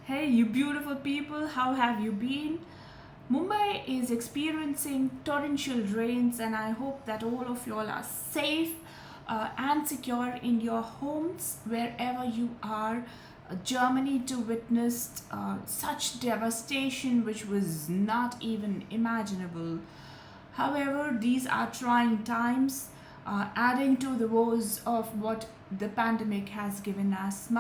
Hey, you beautiful people, how have you been? Mumbai is experiencing torrential rains, and I hope that all of you all are safe and secure in your homes wherever you are. Germany to witnessed such devastation which was not even imaginable. However, these are trying times, adding to the woes of what the pandemic has given us.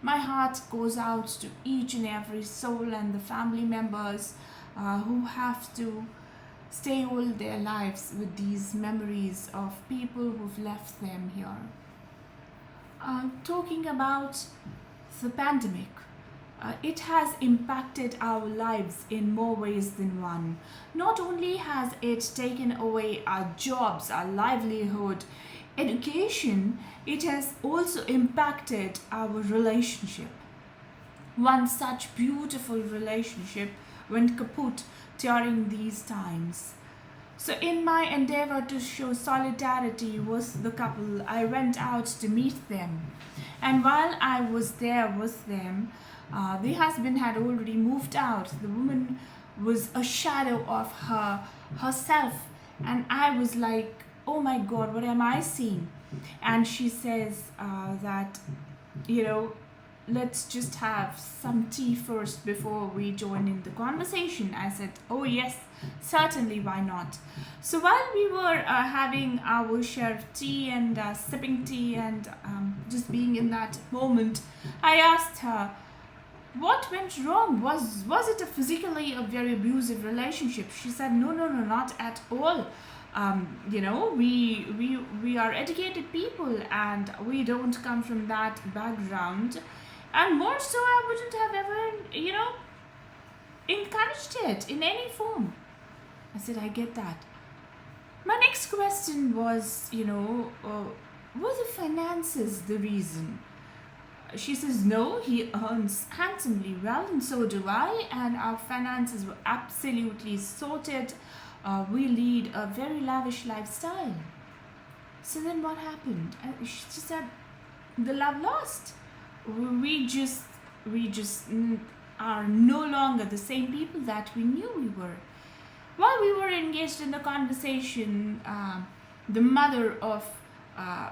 My heart goes out to each and every soul and the family members who have to stay all their lives with these memories of people who've left them here. Talking about the pandemic, it has impacted our lives in more ways than one. Not only has it taken away our jobs, our livelihood, education, it has also impacted our relationship. One such beautiful relationship went kaput during these times. So, in my endeavor to show solidarity with the couple, I went out to meet them. And while I was there with them, the husband had already moved out. The woman was a shadow of herself. And I was like, oh my God, what am I seeing? And she says that, you know, let's just have some tea first before we join in the conversation. I said, oh yes, certainly, why not? So while we were having our share of tea and sipping tea and just being in that moment, I asked her, what went wrong? Was it a very abusive relationship? She said, no, not at all. We are educated people and we don't come from that background. And more so, I wouldn't have ever, encouraged it in any form. I said, I get that. My next question was, were the finances the reason? She says, no, he earns handsomely well, and so do I, and our finances were absolutely sorted. We lead a very lavish lifestyle. So then what happened? She said, the love lost. We just are no longer the same people that we knew we were. While we were engaged in the conversation, the mother of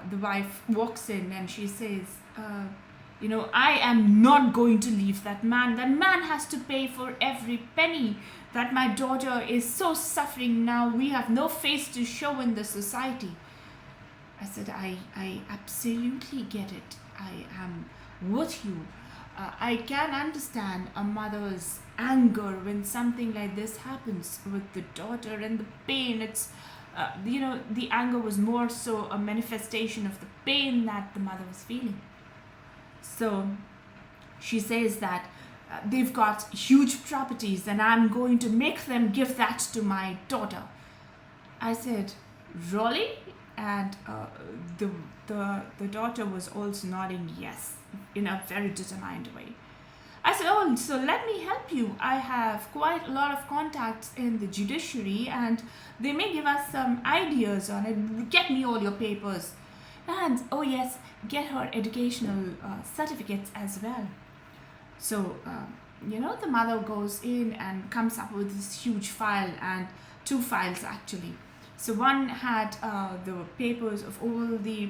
the wife walks in and she says, I am not going to leave that man. That man has to pay for every penny. That my daughter is so suffering now. We have no face to show in the society. I said, I absolutely get it. I am with you. I can understand a mother's anger when something like this happens with the daughter and the pain. It's, the anger was more so a manifestation of the pain that the mother was feeling. So she says that they've got huge properties and I'm going to make them give that to my daughter. I said, really? And the daughter was also nodding yes in a very determined way. I said, oh, so let me help you. I have quite a lot of contacts in the judiciary and they may give us some ideas on it. Get me all your papers. And, oh yes, get her educational certificates as well. So, the mother goes in and comes up with this huge file and two files actually. So one had the papers of all the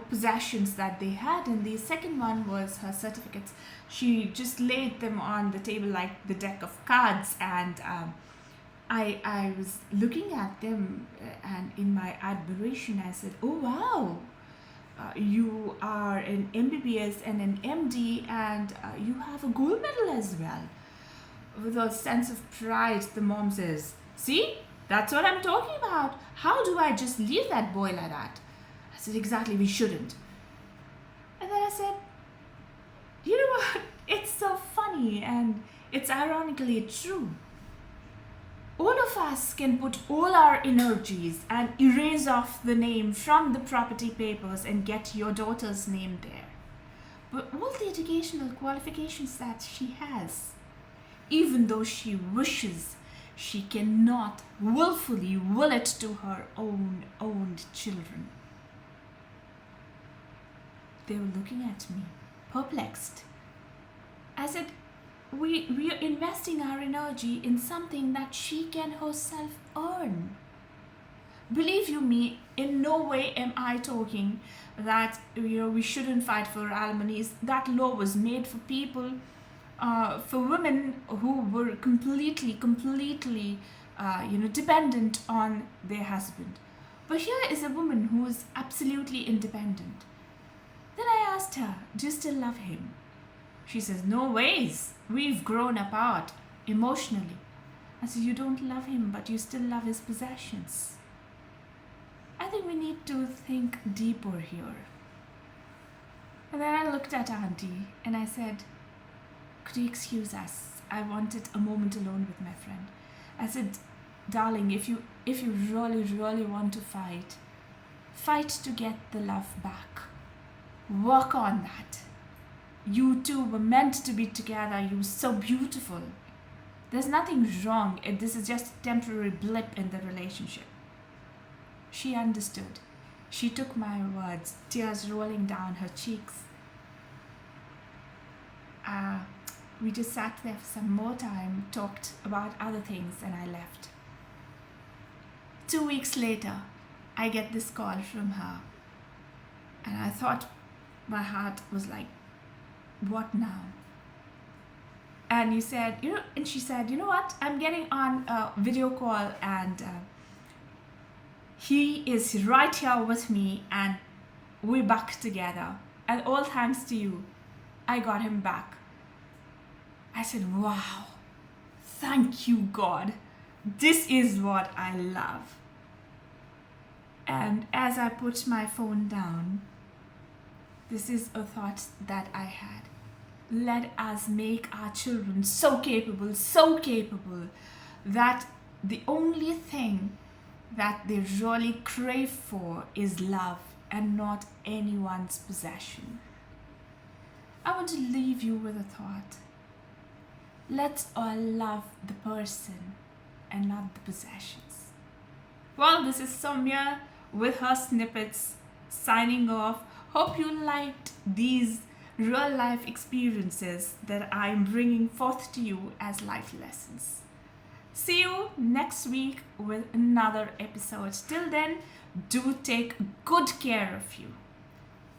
possessions that they had, and the second one was her certificates. She just laid them on the table like the deck of cards, and I was looking at them, and in my admiration, I said, "Oh wow, you are an MBBS and an MD, and you have a gold medal as well." With a sense of pride, the mom says, "See, that's what I'm talking about. How do I just leave that boy like that?" I said, exactly, we shouldn't. And then I said, you know what? It's so funny and it's ironically true. All of us can put all our energies and erase off the name from the property papers and get your daughter's name there. But all the educational qualifications that she has, even though she wishes, she cannot willfully will it to her own children. They were looking at me, perplexed. I said, we are investing our energy in something that she can herself earn. Believe you me, in no way am I talking that we shouldn't fight for alimonies. That law was made for people, for women who were completely, dependent on their husband. But here is a woman who is absolutely independent. Then I asked her, "Do you still love him?" She says, "No ways. We've grown apart emotionally." I said, "You don't love him, but you still love his possessions." I think we need to think deeper here. And then I looked at Auntie and I said, "Could you excuse us? I wanted a moment alone with my friend." I said, "Darling, if you really want to fight to get the love back. Work on that. You two were meant to be together. You were so beautiful. There's nothing wrong. This is just a temporary blip in the relationship." She understood. She took my words, tears rolling down her cheeks. We just sat there for some more time, talked about other things, and I left. 2 weeks later, I get this call from her. And I thought, my heart was like, what now? And she said, "You know what? I'm getting on a video call and he is right here with me and we're back together. And all thanks to you, I got him back." I said, "Wow, thank you, God. This is what I love." And as I put my phone down, this is a thought that I had. Let us make our children so capable, that the only thing that they really crave for is love and not anyone's possession. I want to leave you with a thought. Let's all love the person and not the possessions. Well, this is Saumya with her snippets signing off. Hope you liked these real life experiences that I'm bringing forth to you as life lessons. See you next week with another episode. Till then, do take good care of you.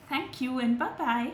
Thank you and bye-bye.